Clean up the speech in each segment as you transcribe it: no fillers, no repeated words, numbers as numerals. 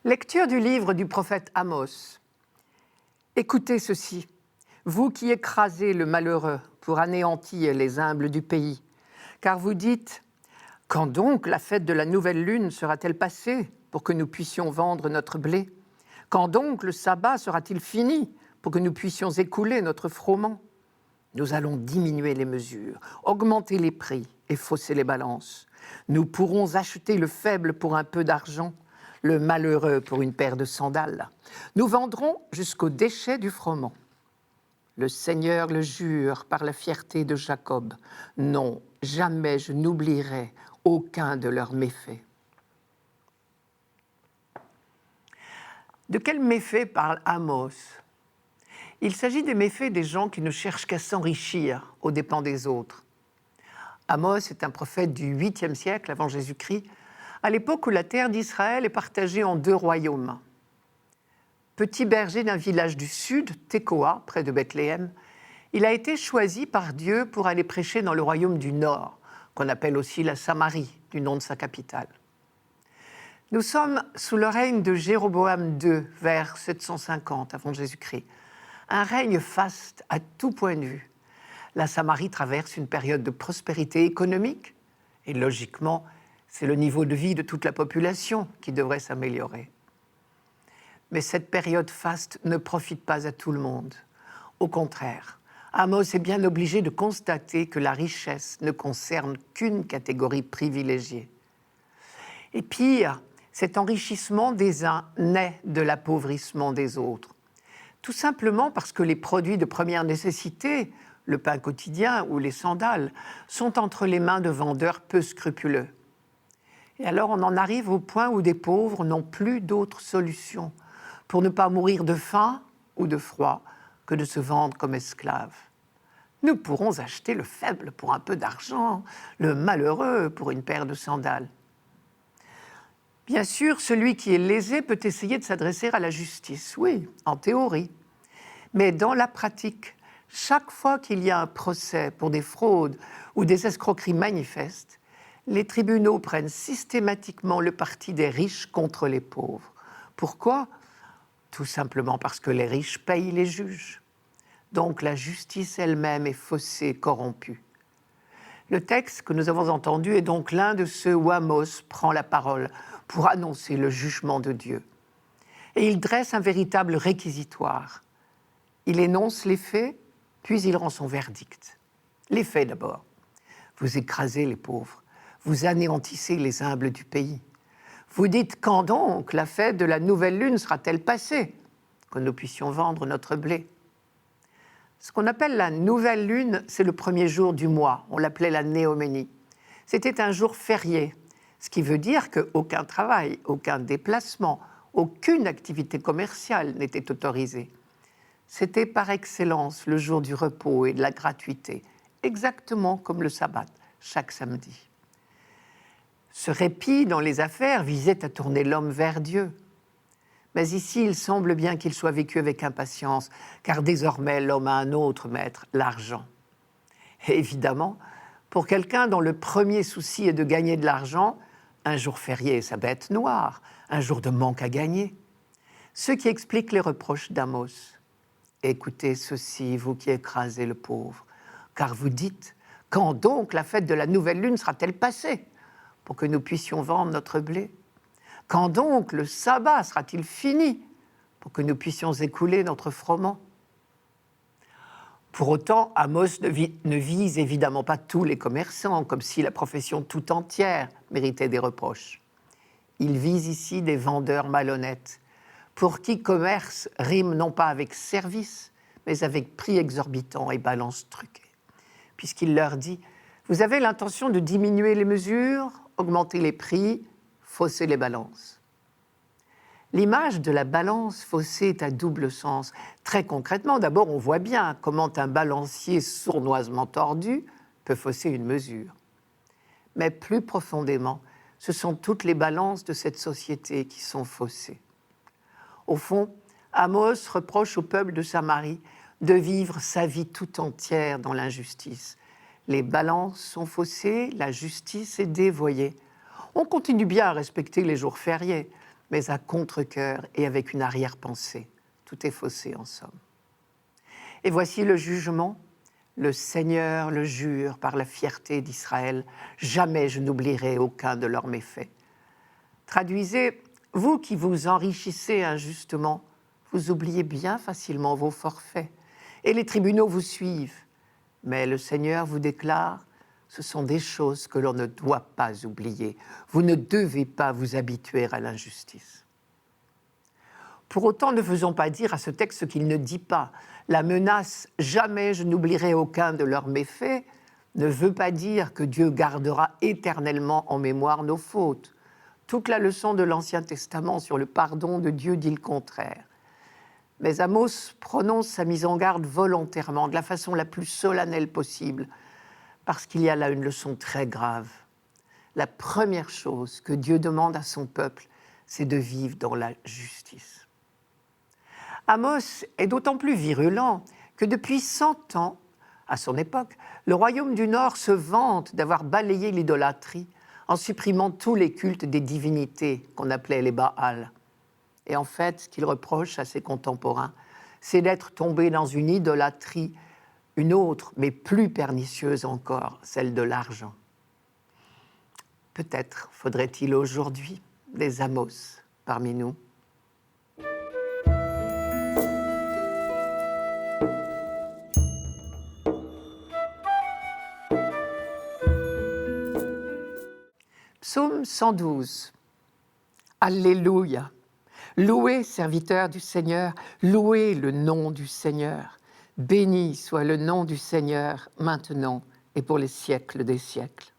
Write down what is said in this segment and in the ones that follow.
Lecture du livre du prophète Amos. Écoutez ceci, vous qui écrasez le malheureux pour anéantir les humbles du pays, car vous dites « Quand donc la fête de la nouvelle lune sera-t-elle passée pour que nous puissions vendre notre blé? Quand donc le sabbat sera-t-il fini pour que nous puissions écouler notre froment? Nous allons diminuer les mesures, augmenter les prix et fausser les balances. Nous pourrons acheter le faible pour un peu d'argent, le malheureux pour une paire de sandales. Nous vendrons jusqu'au déchet du froment. Le Seigneur le jure par la fierté de Jacob. Non, jamais je n'oublierai aucun de leurs méfaits. De quels méfaits parle Amos? Il s'agit des méfaits des gens qui ne cherchent qu'à s'enrichir aux dépens des autres. Amos est un prophète du 8e siècle avant Jésus-Christ, à l'époque où la terre d'Israël est partagée en 2 royaumes. Petit berger d'un village du sud, Tekoa, près de Bethléem, il a été choisi par Dieu pour aller prêcher dans le royaume du nord, qu'on appelle aussi la Samarie, du nom de sa capitale. Nous sommes sous le règne de Jéroboam II, vers 750 avant Jésus-Christ. Un règne faste à tout point de vue. La Samarie traverse une période de prospérité économique et logiquement, c'est le niveau de vie de toute la population qui devrait s'améliorer. Mais cette période faste ne profite pas à tout le monde. Au contraire, Amos est bien obligé de constater que la richesse ne concerne qu'une catégorie privilégiée. Et pire, cet enrichissement des uns naît de l'appauvrissement des autres. Tout simplement parce que les produits de première nécessité, le pain quotidien ou les sandales, sont entre les mains de vendeurs peu scrupuleux. Et alors on en arrive au point où des pauvres n'ont plus d'autre solution pour ne pas mourir de faim ou de froid que de se vendre comme esclaves. Nous pourrons acheter le faible pour un peu d'argent, le malheureux pour une paire de sandales. Bien sûr, celui qui est lésé peut essayer de s'adresser à la justice, oui, en théorie. Mais dans la pratique, chaque fois qu'il y a un procès pour des fraudes ou des escroqueries manifestes, les tribunaux prennent systématiquement le parti des riches contre les pauvres. Pourquoi? Tout simplement parce que les riches payent les juges. Donc la justice elle-même est faussée, corrompue. Le texte que nous avons entendu est donc l'un de ceux où Amos prend la parole pour annoncer le jugement de Dieu. Et il dresse un véritable réquisitoire. Il énonce les faits, puis il rend son verdict. Les faits d'abord. Vous écrasez les pauvres, vous anéantissez les humbles du pays. Vous dites, quand donc la fête de la nouvelle lune sera-t-elle passée, que nous puissions vendre notre blé? Ce qu'on appelle la nouvelle lune, c'est le premier jour du mois. On l'appelait la néoménie. C'était un jour férié, ce qui veut dire qu'aucun travail, aucun déplacement, aucune activité commerciale n'était autorisée. C'était par excellence le jour du repos et de la gratuité, exactement comme le sabbat, chaque samedi. Ce répit dans les affaires visait à tourner l'homme vers Dieu. Mais ici, il semble bien qu'il soit vécu avec impatience, car désormais l'homme a un autre maître, l'argent. Et évidemment, pour quelqu'un dont le premier souci est de gagner de l'argent, un jour férié est sa bête noire, un jour de manque à gagner. Ce qui explique les reproches d'Amos. Écoutez ceci, vous qui écrasez le pauvre, car vous dites, quand donc la fête de la nouvelle lune sera-t-elle passée pour que nous puissions vendre notre blé? Quand donc le sabbat sera-t-il fini pour que nous puissions écouler notre froment? Pour autant, Amos ne vise évidemment pas tous les commerçants, comme si la profession tout entière méritait des reproches. Il vise ici des vendeurs malhonnêtes, pour qui commerce rime non pas avec service, mais avec prix exorbitant et balance truquée. Puisqu'il leur dit, vous avez l'intention de diminuer les mesures, augmenter les prix, fausser les balances. L'image de la balance faussée est à double sens. Très concrètement, d'abord, on voit bien comment un balancier sournoisement tordu peut fausser une mesure. Mais plus profondément, ce sont toutes les balances de cette société qui sont faussées. Au fond, Amos reproche au peuple de Samarie de vivre sa vie tout entière dans l'injustice. Les balances sont faussées, la justice est dévoyée. On continue bien à respecter les jours fériés, mais à contre-cœur et avec une arrière-pensée. Tout est faussé en somme. Et voici le jugement. Le Seigneur le jure par la fierté d'Israël, jamais je n'oublierai aucun de leurs méfaits. Traduisez, vous qui vous enrichissez injustement, vous oubliez bien facilement vos forfaits, et les tribunaux vous suivent. Mais le Seigneur vous déclare, ce sont des choses que l'on ne doit pas oublier. Vous ne devez pas vous habituer à l'injustice. Pour autant, ne faisons pas dire à ce texte ce qu'il ne dit pas. La menace « jamais je n'oublierai aucun de leurs méfaits » ne veut pas dire que Dieu gardera éternellement en mémoire nos fautes. Toute la leçon de l'Ancien Testament sur le pardon de Dieu dit le contraire. Mais Amos prononce sa mise en garde volontairement, de la façon la plus solennelle possible, parce qu'il y a là une leçon très grave. La première chose que Dieu demande à son peuple, c'est de vivre dans la justice. Amos est d'autant plus virulent que depuis 100 ans, à son époque, le royaume du Nord se vante d'avoir balayé l'idolâtrie en supprimant tous les cultes des divinités qu'on appelait les Baals. Et en fait, ce qu'il reproche à ses contemporains, c'est d'être tombé dans une idolâtrie, une autre, mais plus pernicieuse encore, celle de l'argent. Peut-être faudrait-il aujourd'hui des Amos parmi nous. Psaume 112. Alléluia. Louez, serviteurs du Seigneur, louez le nom du Seigneur. Béni soit le nom du Seigneur, maintenant et pour les siècles des siècles.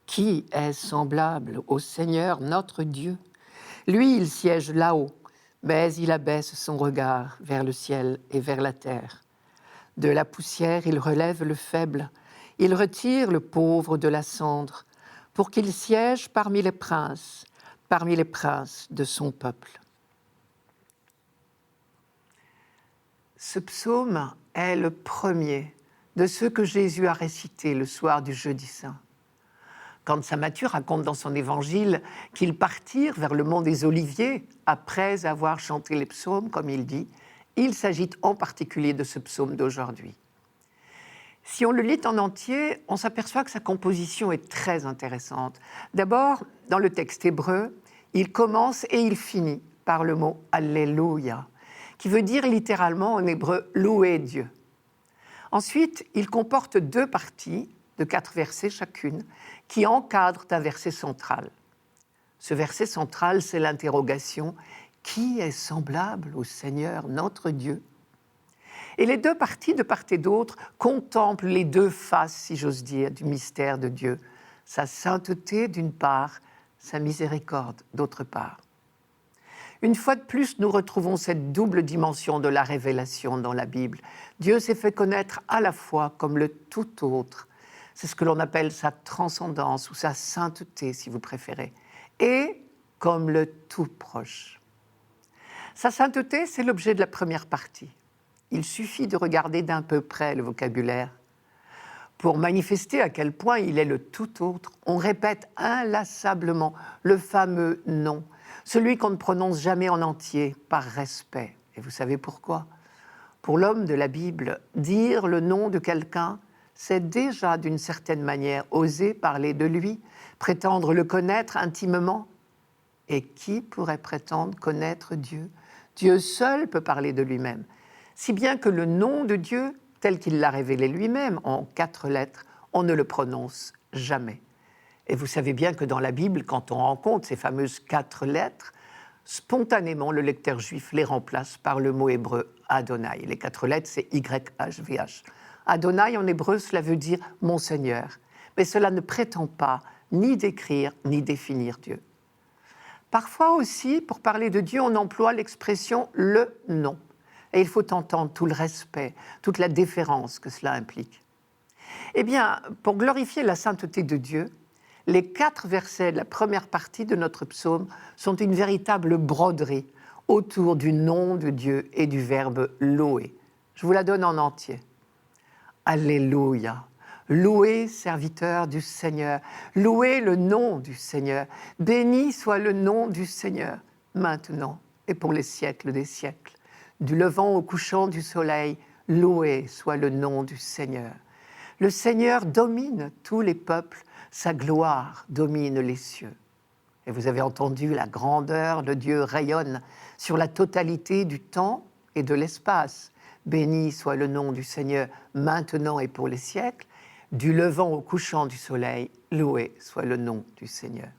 Qui est semblable au Seigneur notre Dieu? Lui, il siège là-haut, mais il abaisse son regard vers le ciel et vers la terre. De la poussière, il relève le faible, il retire le pauvre de la cendre, pour qu'il siège parmi les princes de son peuple. Ce psaume est le premier de ceux que Jésus a récités le soir du Jeudi Saint. Quand saint Matthieu raconte dans son évangile qu'ils partirent vers le mont des Oliviers après avoir chanté les psaumes, comme il dit, il s'agit en particulier de ce psaume d'aujourd'hui. Si on le lit en entier, on s'aperçoit que sa composition est très intéressante. D'abord, dans le texte hébreu, il commence et il finit par le mot « Alléluia », qui veut dire littéralement en hébreu « louer Dieu ». Ensuite, il comporte 2 parties de 4 versets chacune qui encadrent un verset central. Ce verset central, c'est l'interrogation « Qui est semblable au Seigneur notre Dieu ?» Et les 2 parties, de part et d'autre, contemplent les 2 faces, si j'ose dire, du mystère de Dieu. Sa sainteté d'une part, sa miséricorde d'autre part. Une fois de plus, nous retrouvons cette double dimension de la révélation dans la Bible. Dieu s'est fait connaître à la fois comme le tout autre, c'est ce que l'on appelle sa transcendance ou sa sainteté, si vous préférez, et comme le tout proche. Sa sainteté, c'est l'objet de la première partie. Il suffit de regarder d'un peu près le vocabulaire. Pour manifester à quel point il est le tout autre, on répète inlassablement le fameux « nom », celui qu'on ne prononce jamais en entier, par respect. Et vous savez pourquoi? Pour l'homme de la Bible, dire le nom de quelqu'un, c'est déjà d'une certaine manière oser parler de lui, prétendre le connaître intimement. Et qui pourrait prétendre connaître Dieu? Dieu seul peut parler de lui-même. Si bien que le nom de Dieu, tel qu'il l'a révélé lui-même en 4 lettres, on ne le prononce jamais. Et vous savez bien que dans la Bible, quand on rencontre ces fameuses 4 lettres, spontanément, le lecteur juif les remplace par le mot hébreu Adonai. Les 4 lettres, c'est YHVH. Adonai, en hébreu, cela veut dire « mon Seigneur ». Mais cela ne prétend pas ni décrire, ni définir Dieu. Parfois aussi, pour parler de Dieu, on emploie l'expression « le nom ». Et il faut entendre tout le respect, toute la déférence que cela implique. Eh bien, pour glorifier la sainteté de Dieu, les 4 versets de la première partie de notre psaume sont une véritable broderie autour du nom de Dieu et du verbe louer. Je vous la donne en entier. Alléluia. Louez, serviteurs du Seigneur, louez le nom du Seigneur. Béni soit le nom du Seigneur, maintenant et pour les siècles des siècles. Du levant au couchant du soleil, loué soit le nom du Seigneur. Le Seigneur domine tous les peuples, sa gloire domine les cieux. Et vous avez entendu, la grandeur de Dieu rayonne sur la totalité du temps et de l'espace. Béni soit le nom du Seigneur, maintenant et pour les siècles. Du levant au couchant du soleil, loué soit le nom du Seigneur.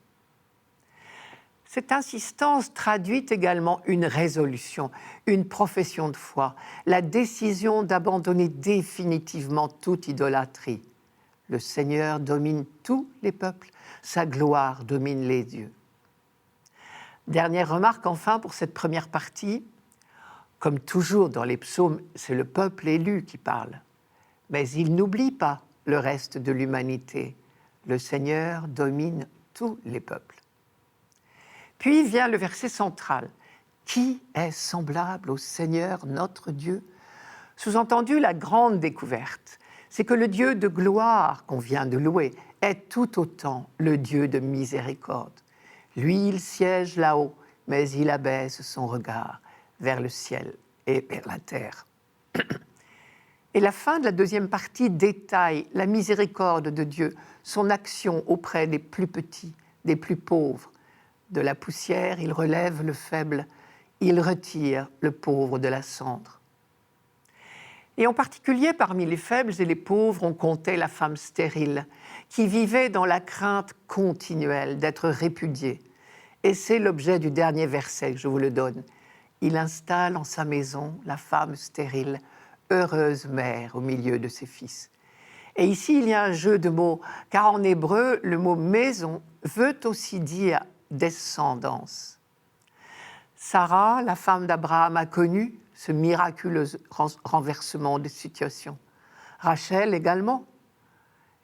Cette insistance traduit également une résolution, une profession de foi, la décision d'abandonner définitivement toute idolâtrie. Le Seigneur domine tous les peuples, sa gloire domine les dieux. Dernière remarque enfin pour cette première partie, comme toujours dans les psaumes, c'est le peuple élu qui parle. Mais il n'oublie pas le reste de l'humanité. Le Seigneur domine tous les peuples. Puis vient le verset central. Qui est semblable au Seigneur notre Dieu ? Sous-entendu, la grande découverte, c'est que le Dieu de gloire qu'on vient de louer est tout autant le Dieu de miséricorde. Lui, il siège là-haut, mais il abaisse son regard vers le ciel et vers la terre. Et la fin de la deuxième partie détaille la miséricorde de Dieu, son action auprès des plus petits, des plus pauvres. De la poussière, il relève le faible, il retire le pauvre de la cendre. Et en particulier, parmi les faibles et les pauvres, on comptait la femme stérile, qui vivait dans la crainte continuelle d'être répudiée. Et c'est l'objet du dernier verset, je vous le donne. Il installe en sa maison la femme stérile, heureuse mère au milieu de ses fils. Et ici, il y a un jeu de mots, car en hébreu, le mot maison veut aussi dire descendance. Sarah, la femme d'Abraham, a connu ce miraculeux renversement de situation. Rachel également.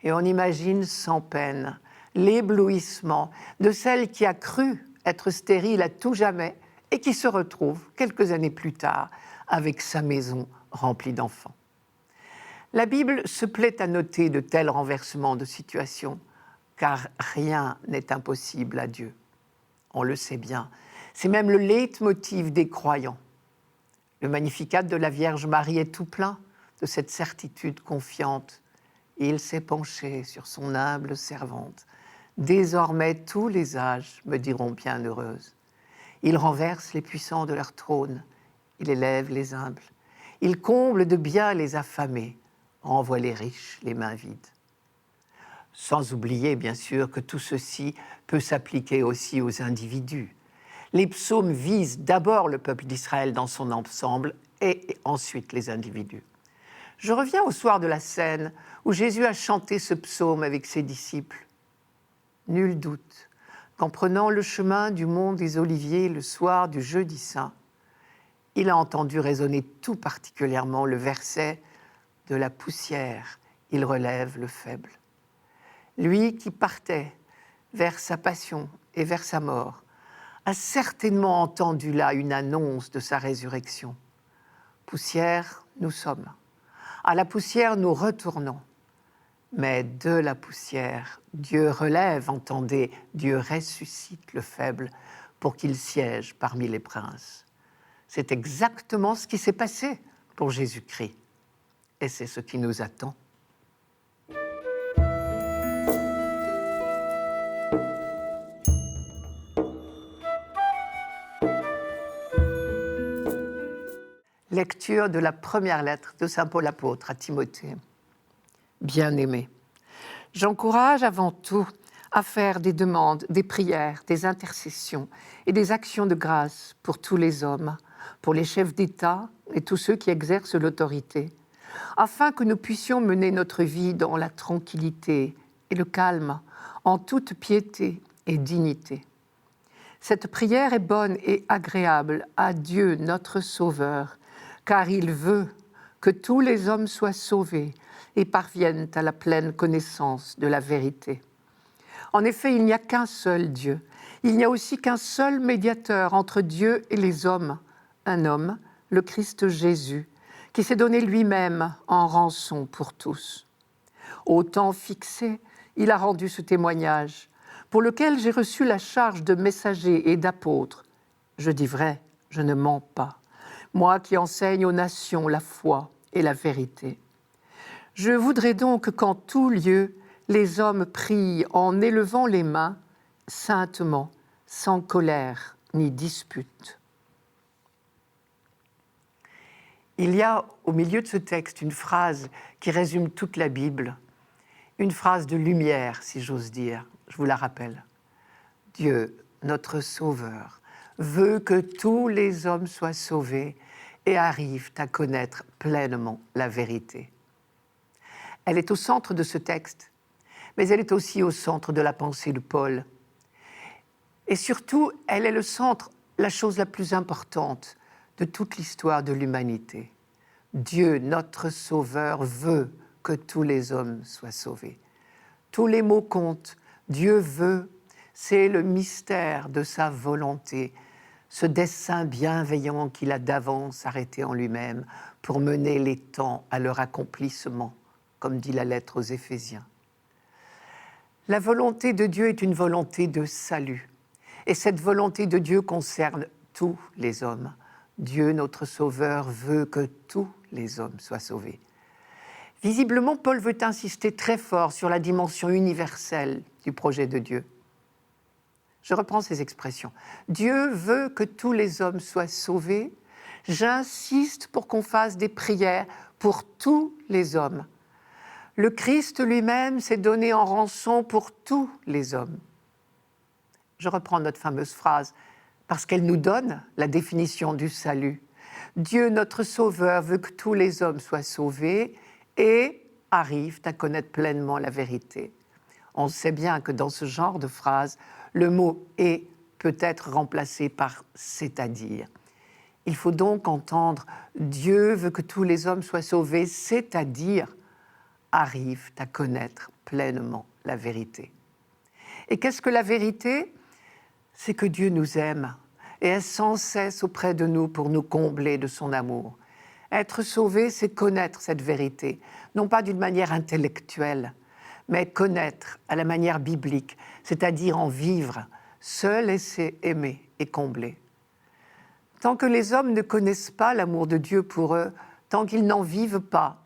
Et on imagine sans peine l'éblouissement de celle qui a cru être stérile à tout jamais et qui se retrouve quelques années plus tard avec sa maison remplie d'enfants. La Bible se plaît à noter de tels renversements de situation, car rien n'est impossible à Dieu. On le sait bien, c'est même le leitmotiv des croyants. Le Magnificat de la Vierge Marie est tout plein de cette certitude confiante. Il s'est penché sur son humble servante. Désormais, tous les âges me diront bienheureuse. Il renverse les puissants de leur trône. Il élève les humbles. Il comble de bien les affamés. Renvoie les riches les mains vides. Sans oublier, bien sûr, que tout ceci peut s'appliquer aussi aux individus. Les psaumes visent d'abord le peuple d'Israël dans son ensemble et ensuite les individus. Je reviens au soir de la scène où Jésus a chanté ce psaume avec ses disciples. Nul doute qu'en prenant le chemin du mont des Oliviers le soir du jeudi saint, il a entendu résonner tout particulièrement le verset « De la poussière, il relève le faible ». Lui qui partait vers sa passion et vers sa mort, a certainement entendu là une annonce de sa résurrection. Poussière, nous sommes. À la poussière, nous retournons. Mais de la poussière, Dieu relève, entendez, Dieu ressuscite le faible pour qu'il siège parmi les princes. C'est exactement ce qui s'est passé pour Jésus-Christ. Et c'est ce qui nous attend. Lecture de la première lettre de saint Paul apôtre à Timothée. Bien-aimé, j'encourage avant tout à faire des demandes, des prières, des intercessions et des actions de grâce pour tous les hommes, pour les chefs d'État et tous ceux qui exercent l'autorité, afin que nous puissions mener notre vie dans la tranquillité et le calme, en toute piété et dignité. Cette prière est bonne et agréable à Dieu notre Sauveur, car il veut que tous les hommes soient sauvés et parviennent à la pleine connaissance de la vérité. En effet, il n'y a qu'un seul Dieu. Il n'y a aussi qu'un seul médiateur entre Dieu et les hommes, un homme, le Christ Jésus, qui s'est donné lui-même en rançon pour tous. Au temps fixé, il a rendu ce témoignage, pour lequel j'ai reçu la charge de messager et d'apôtre. Je dis vrai, je ne mens pas, moi qui enseigne aux nations la foi et la vérité. Je voudrais donc qu'en tout lieu, les hommes prient en élevant les mains, saintement, sans colère ni dispute. Il y a au milieu de ce texte une phrase qui résume toute la Bible, une phrase de lumière, si j'ose dire. Je vous la rappelle. Dieu, notre Sauveur, veut que tous les hommes soient sauvés et arrivent à connaître pleinement la vérité. Elle est au centre de ce texte, mais elle est aussi au centre de la pensée de Paul. Et surtout, elle est le centre, la chose la plus importante de toute l'histoire de l'humanité. Dieu, notre Sauveur, veut que tous les hommes soient sauvés. Tous les mots comptent. Dieu veut, c'est le mystère de sa volonté, ce dessein bienveillant qu'il a d'avance arrêté en lui-même pour mener les temps à leur accomplissement, comme dit la lettre aux Éphésiens. La volonté de Dieu est une volonté de salut. Et cette volonté de Dieu concerne tous les hommes. Dieu, notre Sauveur, veut que tous les hommes soient sauvés. Visiblement, Paul veut insister très fort sur la dimension universelle du projet de Dieu. Je reprends ces expressions. Dieu veut que tous les hommes soient sauvés. J'insiste pour qu'on fasse des prières pour tous les hommes. Le Christ lui-même s'est donné en rançon pour tous les hommes. Je reprends notre fameuse phrase parce qu'elle nous donne la définition du salut. Dieu, notre Sauveur, veut que tous les hommes soient sauvés et arrivent à connaître pleinement la vérité. On sait bien que dans ce genre de phrase, le mot « et » peut être remplacé par « c'est-à-dire ». Il faut donc entendre « Dieu veut que tous les hommes soient sauvés, c'est-à-dire arrivent à connaître pleinement la vérité ». Et qu'est-ce que la vérité ? C'est que Dieu nous aime et est sans cesse auprès de nous pour nous combler de son amour. Être sauvé, c'est connaître cette vérité, non pas d'une manière intellectuelle, mais connaître à la manière biblique, c'est-à-dire en vivre, se laisser aimer et combler. Tant que les hommes ne connaissent pas l'amour de Dieu pour eux, tant qu'ils n'en vivent pas,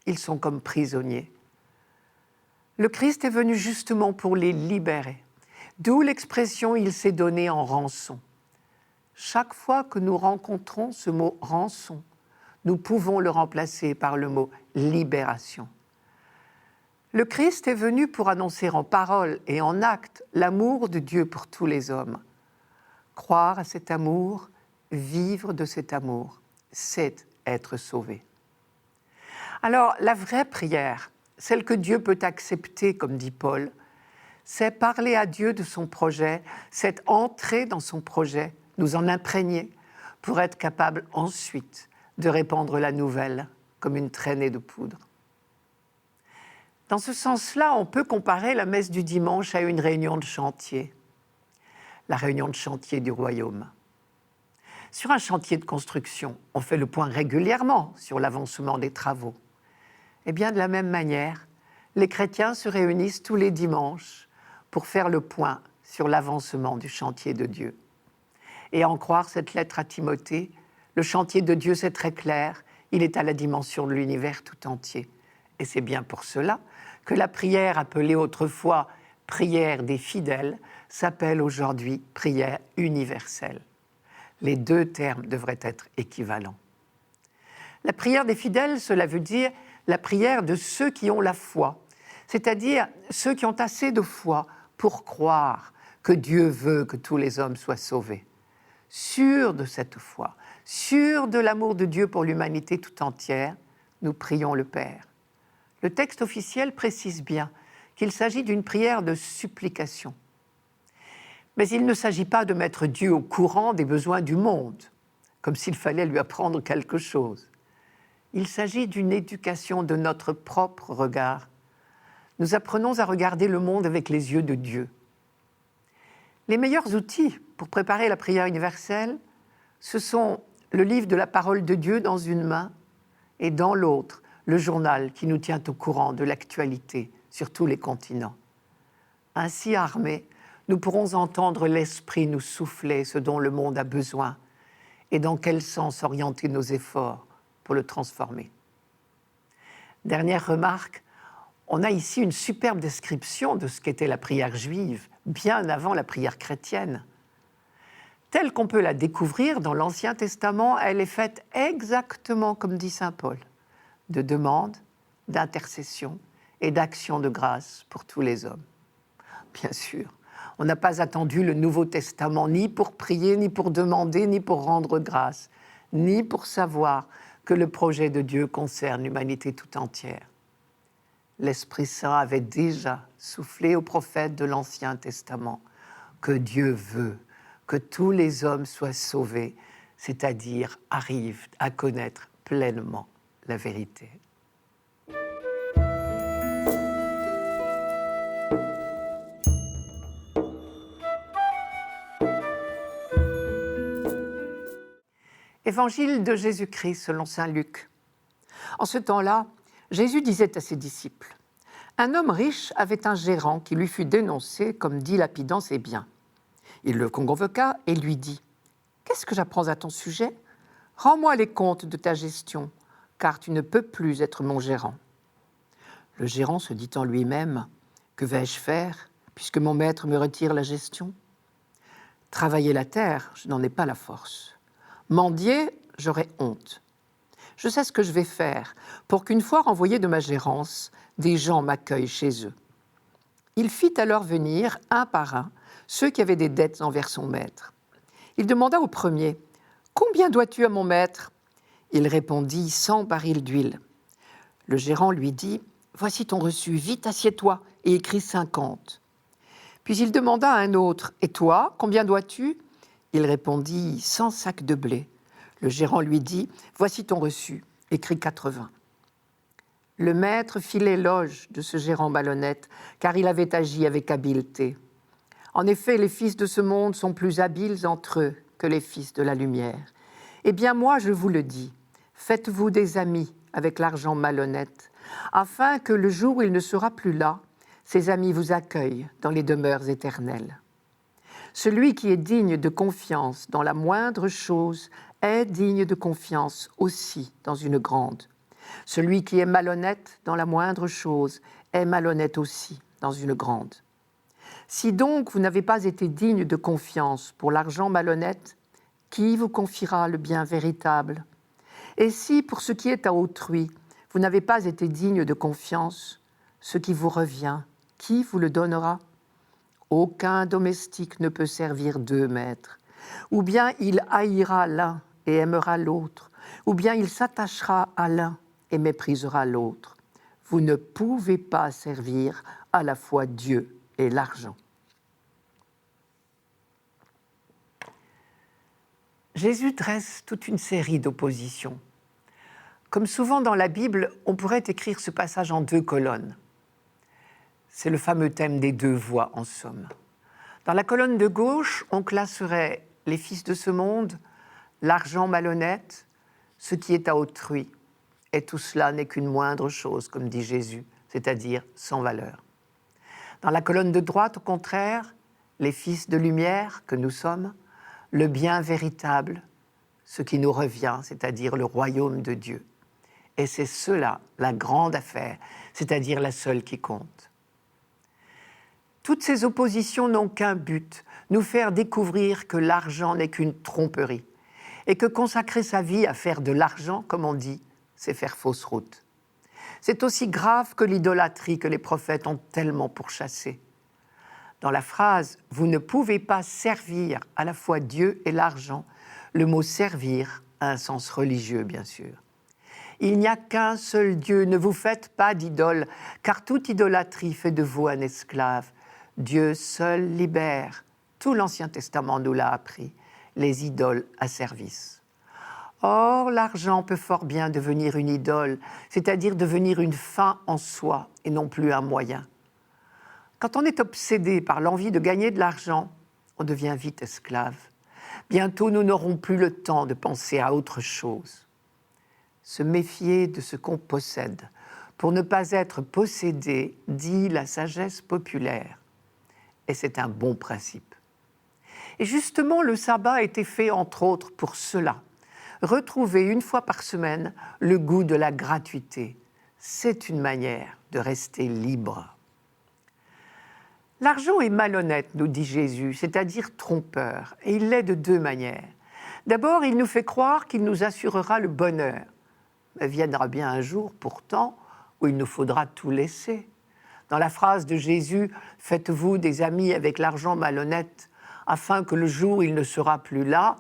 ils sont comme prisonniers. Le Christ est venu justement pour les libérer, d'où l'expression « il s'est donné en rançon ». Chaque fois que nous rencontrons ce mot « rançon », nous pouvons le remplacer par le mot « libération ». Le Christ est venu pour annoncer en parole et en acte l'amour de Dieu pour tous les hommes. Croire à cet amour, vivre de cet amour, c'est être sauvé. Alors, la vraie prière, celle que Dieu peut accepter, comme dit Paul, c'est parler à Dieu de son projet, c'est entrer dans son projet, nous en imprégner, pour être capable ensuite de répandre la nouvelle comme une traînée de poudre. Dans ce sens-là, on peut comparer la messe du dimanche à une réunion de chantier, la réunion de chantier du royaume. Sur un chantier de construction, on fait le point régulièrement sur l'avancement des travaux. Et bien de la même manière, les chrétiens se réunissent tous les dimanches pour faire le point sur l'avancement du chantier de Dieu. Et à en croire cette lettre à Timothée, le chantier de Dieu, c'est très clair, il est à la dimension de l'univers tout entier. Et c'est bien pour cela que la prière appelée autrefois prière des fidèles s'appelle aujourd'hui prière universelle. Les deux termes devraient être équivalents. La prière des fidèles, cela veut dire la prière de ceux qui ont la foi, c'est-à-dire ceux qui ont assez de foi pour croire que Dieu veut que tous les hommes soient sauvés. Sûrs de cette foi, sûrs de l'amour de Dieu pour l'humanité tout entière, nous prions le Père. Le texte officiel précise bien qu'il s'agit d'une prière de supplication. Mais il ne s'agit pas de mettre Dieu au courant des besoins du monde, comme s'il fallait lui apprendre quelque chose. Il s'agit d'une éducation de notre propre regard. Nous apprenons à regarder le monde avec les yeux de Dieu. Les meilleurs outils pour préparer la prière universelle, ce sont le livre de la parole de Dieu dans une main et dans l'autre, le journal qui nous tient au courant de l'actualité sur tous les continents. Ainsi armés, nous pourrons entendre l'Esprit nous souffler ce dont le monde a besoin et dans quel sens orienter nos efforts pour le transformer. Dernière remarque, on a ici une superbe description de ce qu'était la prière juive, bien avant la prière chrétienne. Telle qu'on peut la découvrir dans l'Ancien Testament, elle est faite exactement comme dit saint Paul, de demande, d'intercession et d'action de grâce pour tous les hommes. Bien sûr, on n'a pas attendu le Nouveau Testament ni pour prier, ni pour demander, ni pour rendre grâce, ni pour savoir que le projet de Dieu concerne l'humanité tout entière. L'Esprit Saint avait déjà soufflé aux prophètes de l'Ancien Testament que Dieu veut que tous les hommes soient sauvés, c'est-à-dire arrivent à connaître pleinement la vérité. Évangile de Jésus-Christ selon saint Luc. En ce temps-là, Jésus disait à ses disciples : « Un homme riche avait un gérant qui lui fut dénoncé comme dilapidant ses biens. Il le convoqua et lui dit : « Qu'est-ce que j'apprends à ton sujet ? Rends-moi les comptes de ta gestion, car tu ne peux plus être mon gérant. » Le gérant se dit en lui-même : « Que vais-je faire, puisque mon maître me retire la gestion ? Travailler la terre, je n'en ai pas la force. Mendier, j'aurais honte. Je sais ce que je vais faire pour qu'une fois renvoyé de ma gérance, des gens m'accueillent chez eux. » Il fit alors venir, un par un, ceux qui avaient des dettes envers son maître. Il demanda au premier : « Combien dois-tu à mon maître ?» Il répondit : « 100 barils d'huile. » Le gérant lui dit : « Voici ton reçu, vite assieds-toi et écris 50. » Puis il demanda à un autre : « Et toi, combien dois-tu » Il répondit : « 100 sacs de blé. » Le gérant lui dit : « Voici ton reçu, écris 80. » Le maître fit l'éloge de ce gérant malhonnête, car il avait agi avec habileté. En effet, les fils de ce monde sont plus habiles entre eux que les fils de la lumière. Eh bien moi, je vous le dis, faites-vous des amis avec l'argent malhonnête, afin que le jour où il ne sera plus là, ces amis vous accueillent dans les demeures éternelles. Celui qui est digne de confiance dans la moindre chose est digne de confiance aussi dans une grande. Celui qui est malhonnête dans la moindre chose est malhonnête aussi dans une grande. Si donc vous n'avez pas été digne de confiance pour l'argent malhonnête, qui vous confiera le bien véritable ? Et si, pour ce qui est à autrui, vous n'avez pas été digne de confiance, ce qui vous revient, qui vous le donnera ? Aucun domestique ne peut servir 2 maîtres. Ou bien il haïra l'un et aimera l'autre, ou bien il s'attachera à l'un et méprisera l'autre. Vous ne pouvez pas servir à la fois Dieu et l'argent. Jésus dresse toute une série d'oppositions. Comme souvent dans la Bible, on pourrait écrire ce passage en 2 colonnes. C'est le fameux thème des 2 voies, en somme. Dans la colonne de gauche, on classerait les fils de ce monde, l'argent malhonnête, ce qui est à autrui. Et tout cela n'est qu'une moindre chose, comme dit Jésus, c'est-à-dire sans valeur. Dans la colonne de droite, au contraire, les fils de lumière que nous sommes, le bien véritable, ce qui nous revient, c'est-à-dire le royaume de Dieu. Et c'est cela, la grande affaire, c'est-à-dire la seule qui compte. Toutes ces oppositions n'ont qu'un but, nous faire découvrir que l'argent n'est qu'une tromperie et que consacrer sa vie à faire de l'argent, comme on dit, c'est faire fausse route. C'est aussi grave que l'idolâtrie que les prophètes ont tellement pourchassée. Dans la phrase « Vous ne pouvez pas servir à la fois Dieu et l'argent », le mot « servir » a un sens religieux, bien sûr. Il n'y a qu'un seul Dieu, ne vous faites pas d'idole, car toute idolâtrie fait de vous un esclave. Dieu seul libère. Tout l'Ancien Testament nous l'a appris, les idoles à service. Or, l'argent peut fort bien devenir une idole, c'est-à-dire devenir une fin en soi et non plus un moyen. Quand on est obsédé par l'envie de gagner de l'argent, on devient vite esclave. Bientôt, nous n'aurons plus le temps de penser à autre chose. se méfier de ce qu'on possède, pour ne pas être possédé, dit la sagesse populaire. Et c'est un bon principe. Et justement, le sabbat a été fait entre autres pour cela. Retrouver une fois par semaine le goût de la gratuité. C'est une manière de rester libre. L'argent est malhonnête, nous dit Jésus, c'est-à-dire trompeur, et il l'est de deux manières. D'abord, il nous fait croire qu'il nous assurera le bonheur. Mais viendra bien un jour, pourtant, où il nous faudra tout laisser. Dans la phrase de Jésus « Faites-vous des amis avec l'argent malhonnête, afin que le jour où il ne sera plus là »,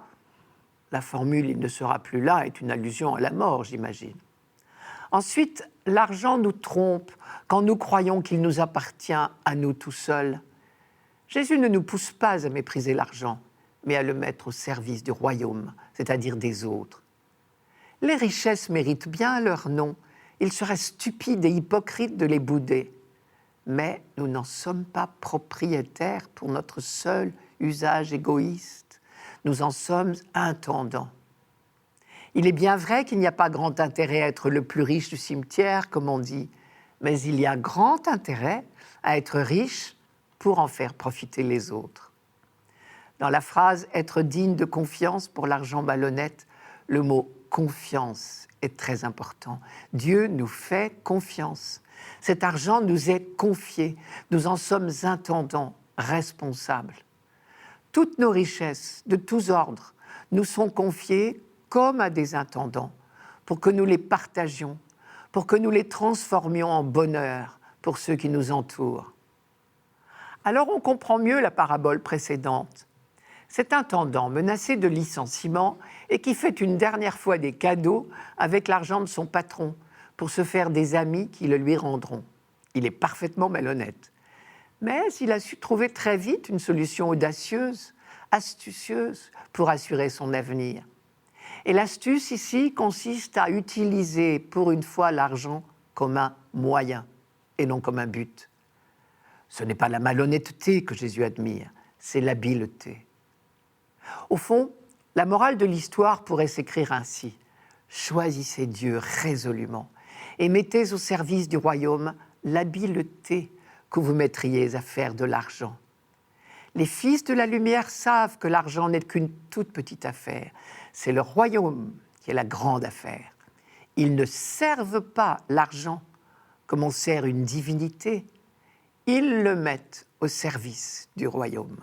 la formule « il ne sera plus là » est une allusion à la mort, j'imagine. Ensuite, l'argent nous trompe quand nous croyons qu'il nous appartient à nous tout seuls. Jésus ne nous pousse pas à mépriser l'argent, mais à le mettre au service du royaume, c'est-à-dire des autres. Les richesses méritent bien leur nom. Il serait stupide et hypocrite de les bouder. Mais nous n'en sommes pas propriétaires pour notre seul usage égoïste. Nous en sommes intendants. Il est bien vrai qu'il n'y a pas grand intérêt à être le plus riche du cimetière, comme on dit, mais il y a grand intérêt à être riche pour en faire profiter les autres. Dans la phrase « être digne de confiance pour l'argent malhonnête », le mot « confiance » est très important. Dieu nous fait confiance. Cet argent nous est confié. Nous en sommes intendants, responsables. Toutes nos richesses, de tous ordres, nous sont confiées comme à des intendants, pour que nous les partagions, pour que nous les transformions en bonheur pour ceux qui nous entourent. Alors on comprend mieux la parabole précédente. Cet intendant menacé de licenciement et qui fait une dernière fois des cadeaux avec l'argent de son patron pour se faire des amis qui le lui rendront. Il est parfaitement malhonnête. Mais il a su trouver très vite une solution audacieuse, astucieuse pour assurer son avenir. Et l'astuce ici consiste à utiliser pour une fois l'argent comme un moyen et non comme un but. Ce n'est pas la malhonnêteté que Jésus admire, c'est l'habileté. Au fond, la morale de l'histoire pourrait s'écrire ainsi. Choisissez Dieu résolument et mettez au service du royaume l'habileté que vous mettriez à faire de l'argent. Les fils de la lumière savent que l'argent n'est qu'une toute petite affaire. C'est le royaume qui est la grande affaire. Ils ne servent pas l'argent comme on sert une divinité. Ils le mettent au service du royaume.